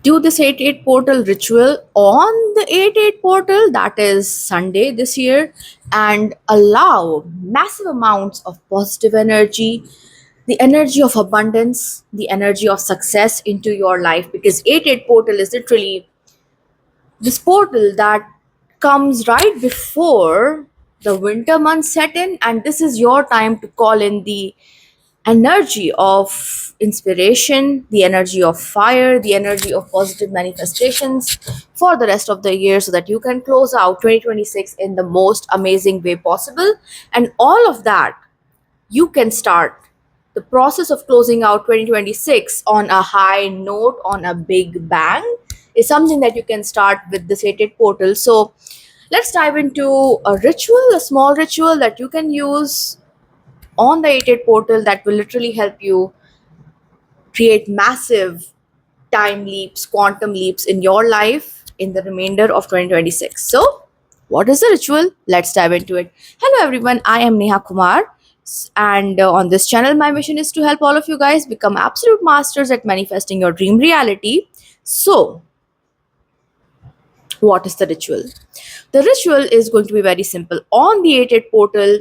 do this 8-8 portal ritual on the 8-8 portal, that is Sunday this year, and allow massive amounts of positive energy, the energy of abundance, the energy of success into your life, because 8-8 portal is literally this portal that comes right before the winter months set in, and this is your time to call in the energy of inspiration, the energy of fire, the energy of positive manifestations for the rest of the year, so that you can close out 2026 in the most amazing way possible. And all of that, you can start the process of closing out 2026 on a high note, on a big bang, is something that you can start with the Sated portal. So let's dive into a ritual, a small ritual that you can use on the 88 portal that will literally help you create massive time leaps, quantum leaps in your life in the remainder of 2026. So, what is the ritual? Let's dive into it. Hello, everyone. I am Neha Kumar. And on this channel, my mission is to help all of you guys become absolute masters at manifesting your dream reality. So, what is the ritual? The ritual is going to be very simple. On the 88 portal,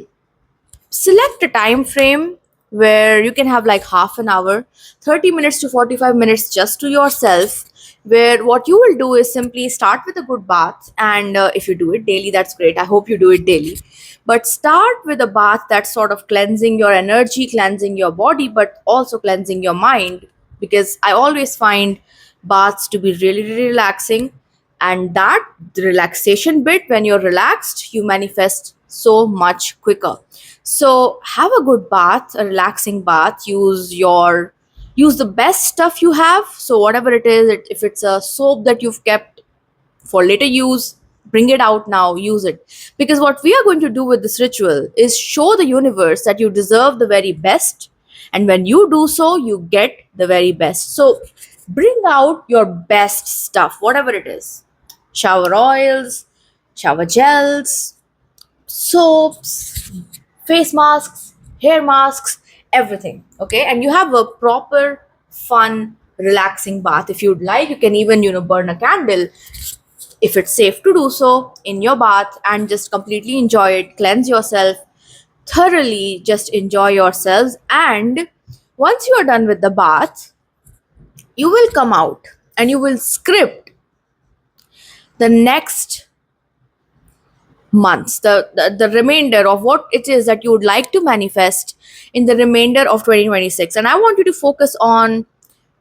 select a time frame where you can have like half an hour, 30 minutes to 45 minutes just to yourself, where what you will do is simply start with a good bath. And if you do it daily, that's great. I hope you do it daily. But start with a bath that's sort of cleansing your energy, cleansing your body, but also cleansing your mind, because I always find baths to be really, really relaxing. And that the relaxation bit, when you're relaxed, you manifest so much quicker. So have a good bath, a relaxing bath. Use the best stuff you have. So whatever it is, if it's a soap that you've kept for later use, bring it out now, use it. Because what we are going to do with this ritual is show the universe that you deserve the very best, and when you do so, you get the very best. So bring out your best stuff, whatever it is: shower oils, shower gels, soaps, face masks, hair masks, everything. Okay, and you have a proper, fun, relaxing bath. If you'd like, you can even burn a candle if it's safe to do so in your bath, and just completely enjoy it, cleanse yourself thoroughly, just enjoy yourselves. And once you are done with the bath, you will come out and you will script the next months, the remainder of what it is that you would like to manifest in the remainder of 2026. And I want you to focus on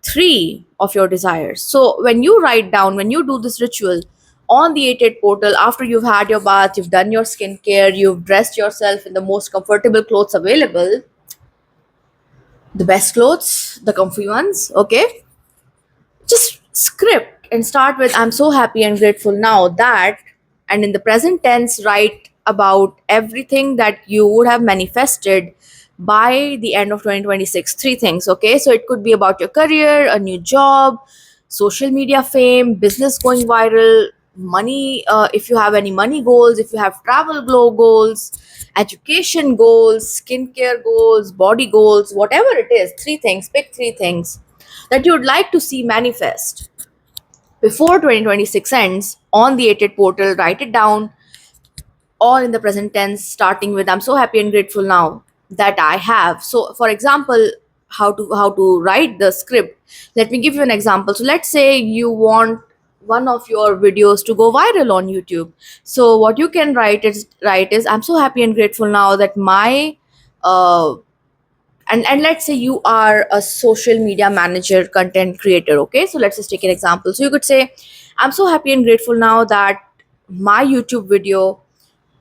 three of your desires. So when you write down, when you do this ritual on the 88 portal, after you've had your bath, you've done your skincare, you've dressed yourself in the most comfortable clothes available, the best clothes, the comfy ones, okay, just script and start with, I'm so happy and grateful now that, and in the present tense, write about everything that you would have manifested by the end of 2026. Three things, okay? So it could be about your career, a new job, social media fame, business going viral, money, if you have any money goals, if you have travel glow goals, education goals, skincare goals, body goals, whatever it is. Three things, pick three things that you would like to see manifest before 2026 ends on the 88 portal. Write it down all in the present tense, starting with, I'm so happy and grateful now that I have. So for example, how to write the script, let me give you an example. So let's say you want one of your videos to go viral on YouTube. So what you can write is, I'm so happy and grateful now that my uh, and let's say you are a social media manager, content creator. Okay, so let's just take an example. So you could say, I'm so happy and grateful now that my YouTube video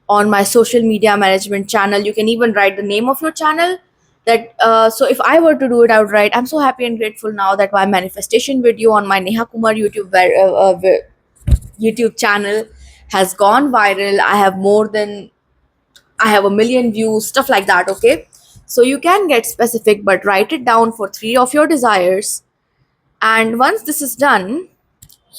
on my social media management channel, you can even write the name of your channel. That so if I were to do it, I would write, I'm so happy and grateful now that my manifestation video on my Neha Kumar YouTube channel has gone viral. I have a million views, stuff like that. Okay, so you can get specific, but write it down for three of your desires. And once this is done,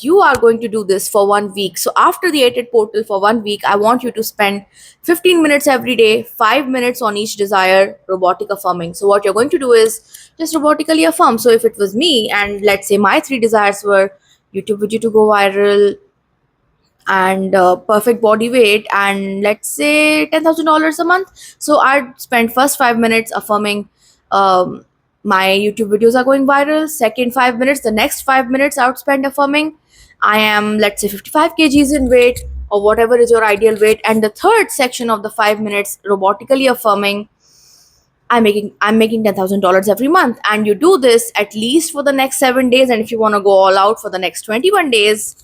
you are going to do this for 1 week. So after the 88 portal for 1 week, I want you to spend 15 minutes every day, 5 minutes on each desire, robotic affirming. So what you're going to do is just robotically affirm. So if it was me, and let's say my three desires were, YouTube video to go viral, and perfect body weight, and let's say $10,000 a month. So I'd spend first 5 minutes affirming my YouTube videos are going viral. Second 5 minutes, the next 5 minutes I would spend affirming I am, let's say, 55 kgs in weight, or whatever is your ideal weight. And the third section of the 5 minutes, robotically affirming I'm making $10,000 every month. And you do this at least for the next 7 days, and if you want to go all out for the next 21 days,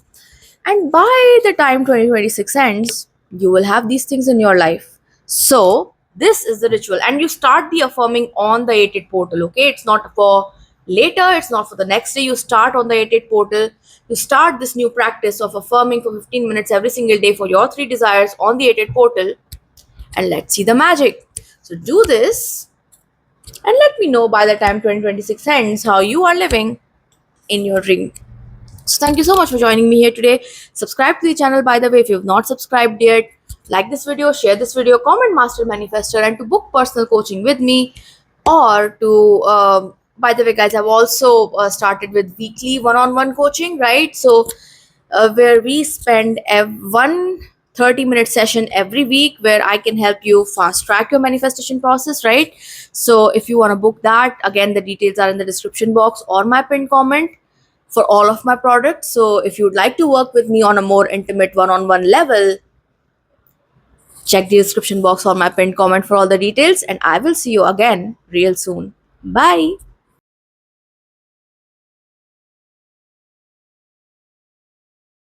and by the time 2026 ends, you will have these things in your life. So, this is the ritual. And you start the affirming on the 88 portal, okay? It's not for later, it's not for the next day. You start on the 88 portal. You start this new practice of affirming for 15 minutes every single day for your three desires on the 88 portal. And let's see the magic. So, do this and let me know by the time 2026 ends how you are living in your dream. So thank you so much for joining me here today. Subscribe to the channel, by the way, if you have not subscribed yet. Like this video, share this video, comment Master Manifestor, and to book personal coaching with me, or to by the way, guys, I've also started with weekly one-on-one coaching, right? So where we spend one 30-minute session every week where I can help you fast track your manifestation process, right? So if you want to book that, again, the details are in the description box or my pinned comment for all of my products. So if you'd like to work with me on a more intimate one-on-one level, check the description box or my pinned comment for all the details, and I will see you again real soon. Bye.